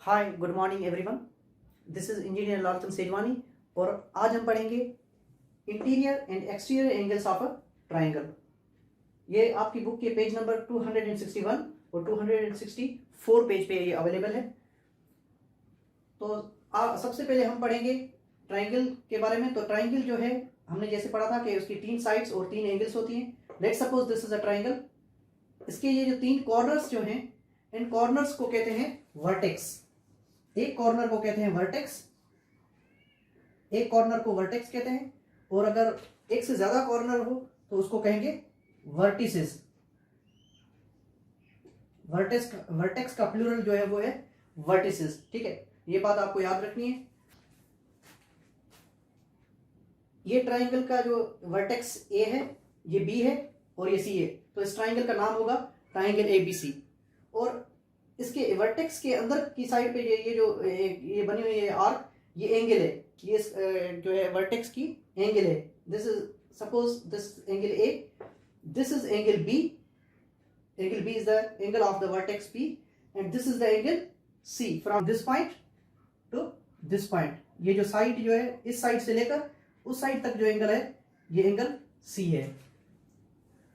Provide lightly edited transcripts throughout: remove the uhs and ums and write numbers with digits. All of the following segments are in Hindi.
Hi good morning everyone, this is engineer Lalchand Sejwani और आज हम पढ़ेंगे interior and exterior angles of a triangle. ये आपकी बुक के पेज नंबर 261 और 264 पेज पे ये अवेलेबल है। तो सबसे पहले हम पढ़ेंगे ट्राइंगल के बारे में। तो ट्राइंगल जो है हमने जैसे पढ़ा था कि उसकी 3 साइड्स और 3 एंगल्स होती हैं। Let's suppose this is a triangle. इसके ये जो 3 कॉर्नर्स जो हैं, इन कॉर्नर्स को कहते हैं वर्टेक्स। एक कॉर्नर को कहते हैं वर्टेक्स, एक कॉर्नर को वर्टेक्स कहते हैं, और अगर एक से ज्यादा कॉर्नर हो तो उसको कहेंगे वर्टिसेस। वर्टेक्स का प्लूरल जो है वो है वर्टिसेस। ठीक है, ये बात आपको याद रखनी है। ये ट्राइंगल का जो वर्टेक्स ए है, ये बी है और ये सी है, तो इस ट्राइंगल का नाम होगा ट्राइंगल एबीसी। और इसके वर्टेक्स के अंदर की साइड पे ये बनी हुई है आर्क, ये एंगल है। ये जो है वर्टेक्स की एंगल है। This is suppose this angle A, this is angle B. Angle B is the angle of the vertex B and this is the angle C. From this point to this point, ये जो साइड जो है इस साइड से लेकर उस साइड तक जो एंगल है ये एंगल सी है।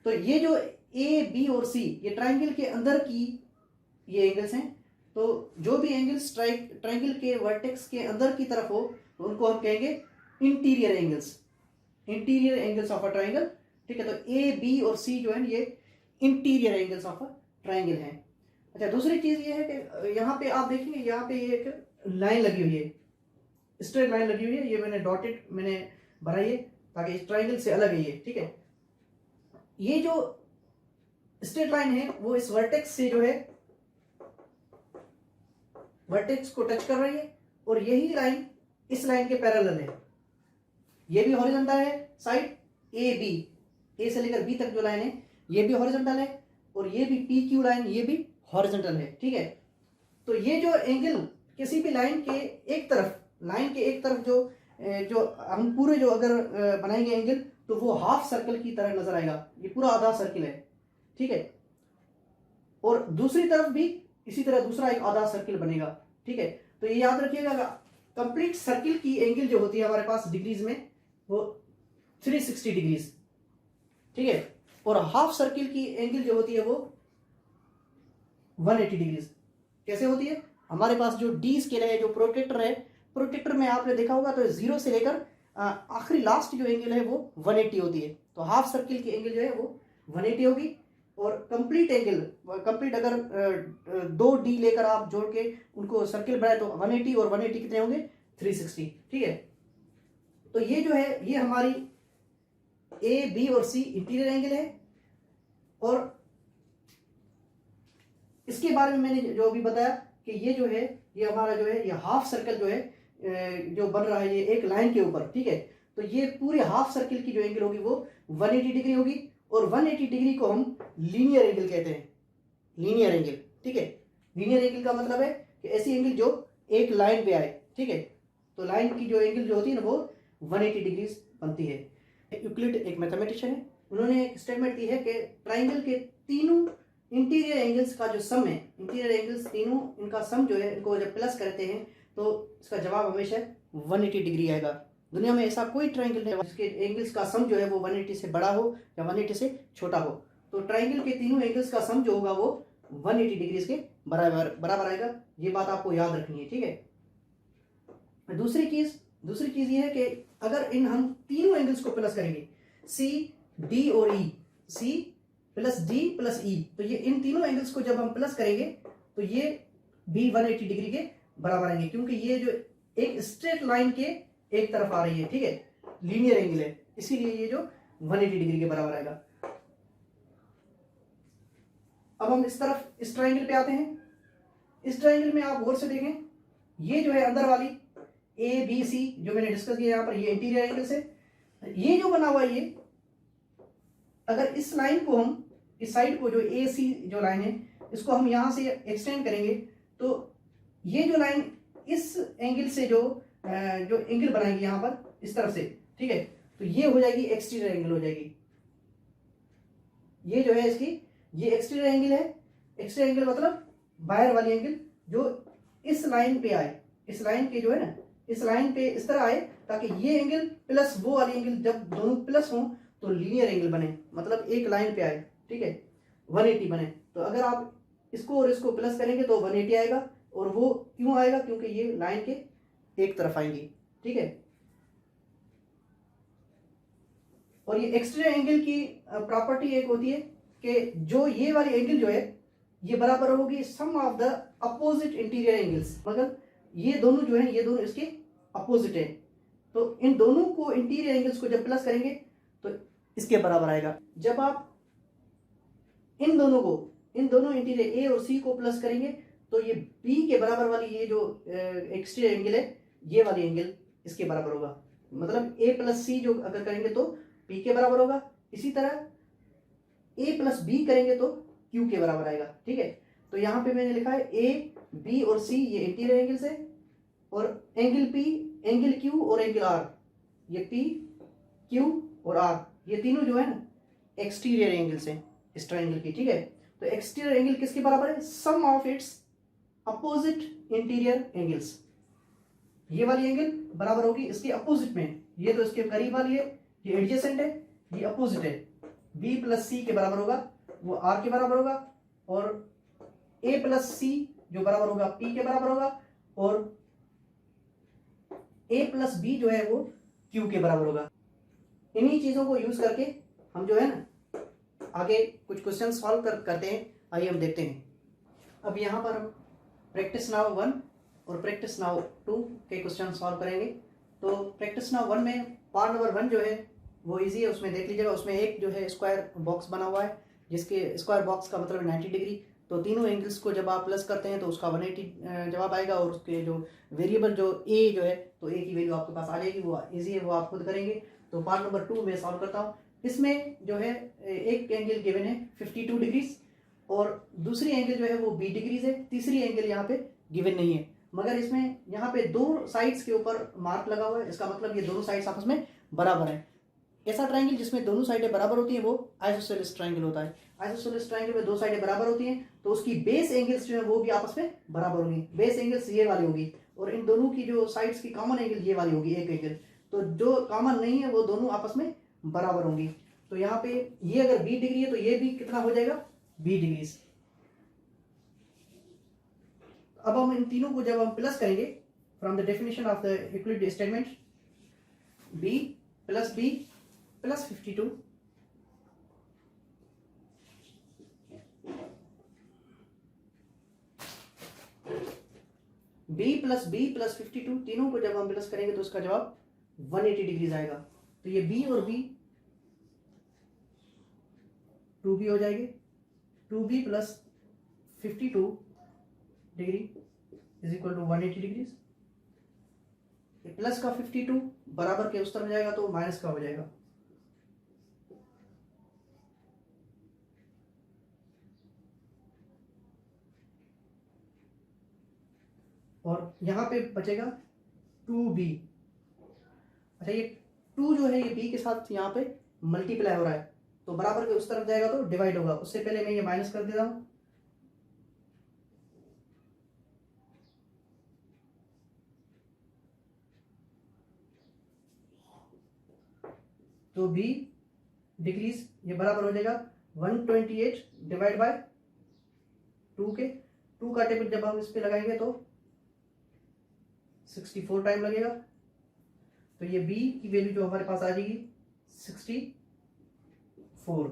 तो ये जो ए बी और सी ये ट्राइंगल के अंदर की ये एंगल्स हैं। तो जो भी एंगल्स ट्राइंगल के वर्टेक्स के अंदर की तरफ हो तो उनको हम कहेंगे interior angles. Interior angles of a triangle. ठीक है, तो ए बी और सी जो है ये interior angles of a triangle हैं। अच्छा, दूसरी चीज ये है कि यहाँ पे आप देखेंगे, यहाँ पे ये एक लाइन लगी हुई है, स्ट्रेट लाइन लगी हुई है। ये मैंने डॉटेड मैंने बनाई है ताकि इस ट्राइंगल से अलग है ये। ठीक है, ये जो स्ट्रेट लाइन है वो इस वर्टेक्स से जो है वर्टेक्स को टच कर रही है और यही लाइन इस लाइन के पैरेलल है। ये भी हॉरिजॉन्टल है साइड ए बी, ए से लेकर बी तक जो लाइन है ये भी हॉरिजॉन्टल है और ये भी पी क्यू लाइन ये भी हॉरिजॉन्टल है। ठीक है, तो ये जो एंगल किसी भी लाइन के एक तरफ जो हम पूरे जो अगर बनाएंगे एंगल तो वो हाफ सर्कल की तरह नजर आएगा। ये पूरा आधा सर्कल है। ठीक है, और दूसरी तरफ भी इसी तरह दूसरा एक आधा सर्किल बनेगा। ठीक है, तो ये याद रखिएगा, कंप्लीट सर्किल की एंगल जो होती है हमारे पास डिग्रीज में वो 360 डिग्रीज। ठीक है, और हाफ सर्किल की एंगल जो होती है वो 180 डिग्रीज। कैसे होती है? हमारे पास जो डी स्केल है, जो प्रोट्रेक्टर है, प्रोट्रेक्टर में आपने देखा होगा तो 0 से लेकर आखिरी लास्ट जो एंगल है वो 180 होती है। तो हाफ सर्किल की एंगल जो है वो 180 होगी। और कंप्लीट अगर 2D लेकर आप जोड़ के उनको सर्किल बनाए तो 180 और 180 कितने होंगे? 360। ठीक है, तो ये जो है ये हमारी ए बी और सी इंटीरियर एंगल है। और इसके बारे में मैंने जो अभी बताया कि ये जो है ये हमारा जो है ये हाफ सर्कल जो है जो बन रहा है ये एक लाइन के ऊपर। ठीक है, तो ये पूरे हाफ सर्किल की जो एंगल होगी वो 180 डिग्री होगी और 180 डिग्री को हम लीनियर एंगल कहते हैं। Linear angle. ठीक है, लीनियर एंगल का मतलब है कि ऐसी एंगल जो एक लाइन पे आए। ठीक है, तो लाइन की जो एंगल जो होती है ना वो 180 डिग्री बनती है। यूक्लिड एक मैथमेटिशियन है, उन्होंने एक स्टेटमेंट दी है कि ट्राइंगल के तीनों इंटीरियर एंगल्स का जो सम है, इंटीरियर एंगल्स तीनों इनका सम जो है, इनको जब प्लस करते हैं तो इसका जवाब हमेशा 180 डिग्री आएगा। दुनिया में ऐसा कोई ट्राइंगल नहीं जिसके एंगल्स का सम जो है वो 180 से बड़ा हो या 180 से छोटा हो। तो ट्राइंगल के तीनों एंगल्स का सम जो होगा वो 180 डिग्री के बराबर आएगा। ये बात आपको याद रखनी है। ठीक है, दूसरी चीज ये है कि अगर इन हम तीनों एंगल्स को प्लस करेंगे, सी डी और ई, सी प्लस डी प्लस ई, तो ये इन तीनों एंगल्स को जब हम प्लस करेंगे तो ये भी 180 डिग्री के बराबर आएंगे, क्योंकि ये जो एक स्ट्रेट लाइन के एक तरफ आ रही है। ठीक है, लीनियर एंगल है, इसीलिए ये जो 180 डिग्री के बराबर आएगा। अब हम इस तरफ इस ट्राइंगल पे आते हैं। इस ट्राइंगल में आप गौर से देखें, ये जो है अंदर वाली ए बी सी जो मैंने डिस्कस किया यहाँ पर, ये इंटीरियर एंगल्स है। ये जो बना हुआ है ये, अगर इस लाइन को हम इस साइड को जो ए सी जो लाइन है इसको हम यहां से एक्सटेंड करेंगे तो ये जो लाइन इस एंगल से जो एंगल बनाएगी यहां पर इस तरफ से। ठीक है, तो ये हो जाएगी एक्सटीरियर एंगल हो जाएगी। ये जो है इसकी ये एक्सटीरियर एंगल है। एक्सटीरियर एंगल मतलब बाहर वाली एंगल जो इस लाइन पे आए, इस लाइन के जो है ना, इस लाइन पे इस तरह आए ताकि ये एंगल प्लस वो वाली एंगल जब दोनों प्लस हों तो लीनियर एंगल बने, मतलब एक लाइन पे आए, ठीक है, 180 बने। तो अगर आप इसको और इसको प्लस करेंगे तो 180 आएगा, और वो क्यों आएगा, क्योंकि ये लाइन के एक तरफ आएंगी, ठीक है। और ये एक्सटीरियर एंगल की प्रॉपर्टी एक होती है कि जो ये वाली एंगल जो है ये बराबर होगी sum of the opposite interior angles, मगर ये दोनों जो है ये दोनों इसके अपोजिट है, तो इन दोनों को इंटीरियर एंगल्स को जब प्लस करेंगे तो इसके बराबर आएगा। जब आप इन दोनों इंटीरियर ए और सी को प्लस करेंगे तो ये बी के बराबर वाली ये जो एक्सटीरियर एंगल है ये वाली एंगल इसके बराबर होगा, मतलब ए प्लस सी जो अगर करेंगे तो पी के बराबर होगा। इसी तरह ए प्लस बी करेंगे तो क्यू के बराबर आएगा, ठीक है। तो यहाँ पे मैंने लिखा है ए बी और सी ये इंटीरियर एंगल्स है, और एंगल पी, एंगल क्यू और एंगल आर, ये पी क्यू और आर ये तीनों जो है ना एक्सटीरियर एंगल्स हैं इस ट्रायंगल की, ठीक है। तो एक्सटीरियर एंगल किसके बराबर है, sum of its opposite interior angles. ये वाली एंगल बराबर होगी इसके अपोजिट में, ये तो इसके करीब वाली है, ये एडजेसेंट है, ये अपोजिट है, बी प्लस सी के बराबर होगा वो आर के बराबर होगा, और ए प्लस सी जो बराबर होगा पी के बराबर होगा, और ए प्लस बी जो है वो क्यू के बराबर होगा। इन्हीं चीजों को यूज करके हम जो है ना आगे कुछ क्वेश्चन सॉल्व करते हैं, आइए हम देखते हैं। अब यहाँ पर हम प्रैक्टिस नाउ 1 और प्रैक्टिस नाउ 2 के क्वेश्चन सॉल्व करेंगे। तो प्रैक्टिस नाउ 1 में पार्ट नंबर 1 जो है वो इजी है, उसमें देख लीजिएगा। उसमें एक जो है स्क्वायर बॉक्स बना हुआ है, जिसके स्क्वायर बॉक्स का मतलब 90 डिग्री। तो तीनों एंगल्स को जब आप प्लस करते हैं तो उसका 180 जवाब आएगा, और उसके जो वेरिएबल जो ए जो है तो ए की वैल्यू आपके पास आ जाएगी, वो इजी है, वो आप खुद करेंगे। तो पार्ट नंबर 2 में सॉल्व करता हूँ। इसमें जो है एक एंगल गिवन है 52 डिग्रीज, और दूसरी एंगल जो है वो 20 डिग्रीज है, तीसरी एंगल यहाँ पे गिवन नहीं है, मगर इसमें यहाँ पे दो साइड्स के ऊपर मार्क लगा हुआ है, इसका मतलब ये दोनों साइड्स आपस में बराबर है। ऐसा ट्रायंगल जिसमें दोनों साइडें बराबर होती हैं वो आइसोसेलेस ट्रायंगल होता है। आइसोसेलेस ट्रायंगल में दो साइडें बराबर होती हैं तो उसकी बेस एंगल्स जो है वो भी आपस में बराबर होंगी। बेस एंगल्स ये वाली होगी, और इन दोनों की जो साइड्स की कॉमन एंगल ये वाली होगी, एक एंगल। तो जो कॉमन नहीं है वो दोनों आपस में बराबर होंगी। तो यहाँ पे ये अगर 20 डिग्री है तो ये भी कितना हो जाएगा, 20 डिग्री। अब हम इन तीनों को जब हम प्लस करेंगे from the definition of the Euclid statement, b plus b plus 52 b plus 52 तीनों को जब हम प्लस करेंगे तो उसका जवाब 180 डिग्रीज आएगा। तो ये b और b 2b हो जाएंगे, 2b plus 52 degree is equal to 180 degrees. Plus का 52 बराबर के उस तरफ जाएगा तो माइनस का हो जाएगा। और यहां पे बचेगा 2b। अच्छा, ये 2 जो है ये b के साथ यहाँ पे मल्टीप्लाई हो रहा है, तो बराबर के उस तरफ जाएगा तो डिवाइड होगा। उससे पहले मैं ये माइनस कर देता हूं। तो b डिग्रीज ये बराबर हो जाएगा 128 डिवाइड बाय 2 के। 2 का टेबल जब हम इस पे लगाएंगे तो 64 टाइम लगेगा। तो ये b की वैल्यू जो हमारे पास आ जाएगी 64।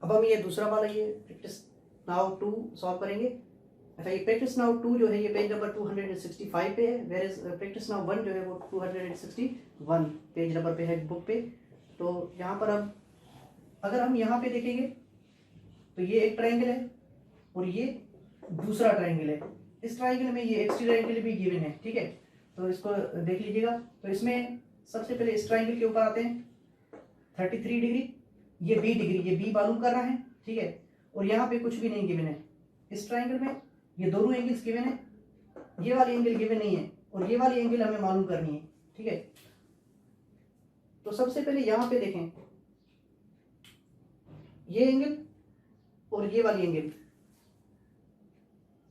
अब हम ये दूसरा वाला ये प्रैक्टिस नाउ 2 सॉल्व करेंगे। अच्छा, ये प्रैक्टिस नाउ 2 जो है ये पेज नंबर 265 पे है, वेयर इज प्रैक्टिस नाउ 1 जो है वो 261 पेज नंबर पे है बुक पे। तो यहाँ पर अब अगर हम यहाँ पे देखेंगे तो ये एक ट्रायंगल है और ये दूसरा ट्रायंगल है। इस ट्रायंगल में ये एक्सटीरियर एंगल भी गिवन है, ठीक है। तो इसको देख लीजिएगा। तो इसमें सबसे पहले इस ट्रायंगल के ऊपर आते हैं 33 डिग्री, ये 20 डिग्री, ये b मालूम कर रहा है, ठीक है। और यहाँ पे कुछ भी नहीं गिवन है। इस ट्रायंगल में ये दोनों एंगल्स गिवन है ये वाली एंगल गिवन नहीं है और ये वाली एंगल हमें मालूम करनी है, ठीक है। तो सबसे पहले यहां पे देखें, ये एंगल और ये वाली एंगल,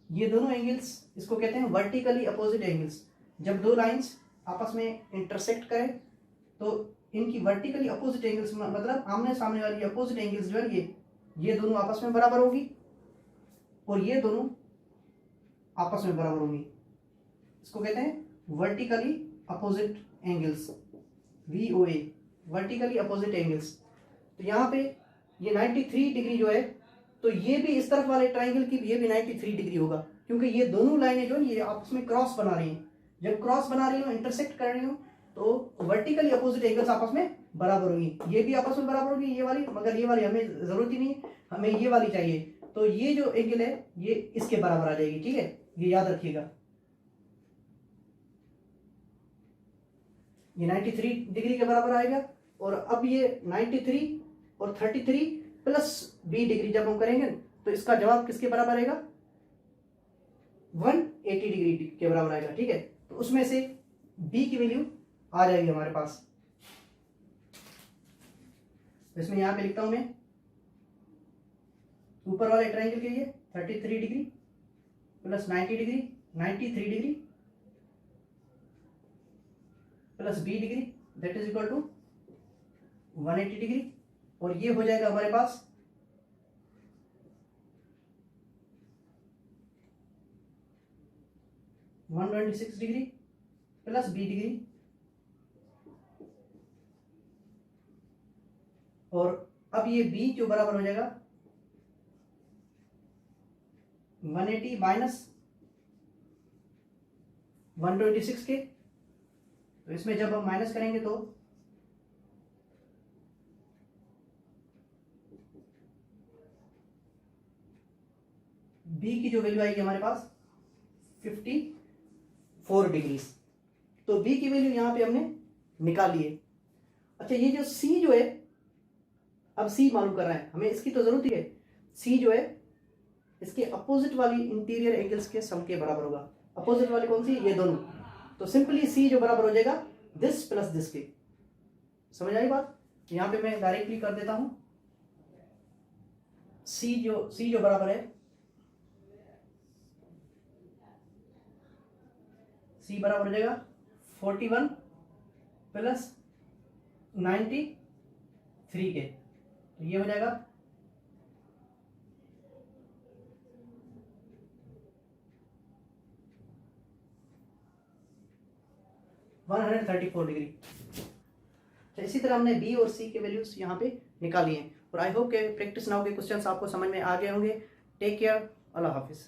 ये दोनों एंगल्स इसको कहते हैं वर्टिकली अपोजिट एंगल्स। जब दो लाइंस आपस में इंटरसेक्ट करें तो इनकी वर्टिकली अपोजिट एंगल्स मतलब आमने सामने वाली अपोजिट एंगल्स जो है ये दोनों आपस में बराबर होगी और ये दोनों आपस में बराबर होंगी। इसको कहते हैं vertically opposite angles, VOA, vertically opposite angles. तो यहाँ पे ये 93 डिग्री जो है, तो ये भी इस तरफ वाले ट्राइंगल की ये भी 93 डिग्री होगा, क्योंकि ये दोनों लाइनें जो है ये आपस में क्रॉस बना रही हैं। जब क्रॉस बना रही हो, इंटरसेक्ट कर रही हो, तो वर्टिकली अपोजिट एंगल्स आपस में बराबर होगी। ये भी आपस में बराबर होगी, ये वाली, मगर ये वाली हमें जरूरत ही नहीं, हमें ये वाली चाहिए। तो ये जो एंगल है ये इसके बराबर आ जाएगी, ठीक है, ये याद रखिएगा। ये 93 डिग्री के बराबर आएगा। और अब ये 93 और 33 प्लस B डिग्री जब हम करेंगे तो इसका जवाब किसके बराबर आएगा? 180 डिग्री के बराबर आएगा, ठीक है। तो उसमें से B की वैल्यू आ जाएगी हमारे पास। तो इसमें यहां पे लिखता हूं मैं, ऊपर वाले ट्रायंगल के लिए 33 degree plus 90 degree, 93 degree plus B degree, that is equal to 180 degree. और ये हो जाएगा हमारे पास 126 डिग्री प्लस B डिग्री। और अब ये B जो बराबर हो जाएगा 180 माइनस 126 के। तो इसमें जब हम माइनस करेंगे तो B की जो वैल्यू आएगी हमारे पास 54 डिग्री। तो B की वैल्यू यहां पे हमने निकाल ली है। अच्छा, ये जो C जो है, अब C मालूम कर रहा है हमें, इसकी तो जरूरत ही है। C जो है इसके अपोजिट वाली इंटीरियर एंगल्स के सम के बराबर होगा। अपोजिट वाली कौन सी? ये दोनों। तो सिंपली C जो बराबर हो जाएगा दिस प्लस दिस के। समझ आई बात? यहां पे मैं डायरेक्टली कर देता हूं। C जो बराबर है, C बराबर हो जाएगा 41 प्लस 93 के। तो ये हो जाएगा 134 डिग्री। तो इसी तरह हमने B और C के वैल्यूज यहाँ पे निकाली हैं। और आई होप के प्रैक्टिस नाउ के क्वेश्चंस आपको समझ में आ गए होंगे। टेक केयर, अल्लाह हाफिज।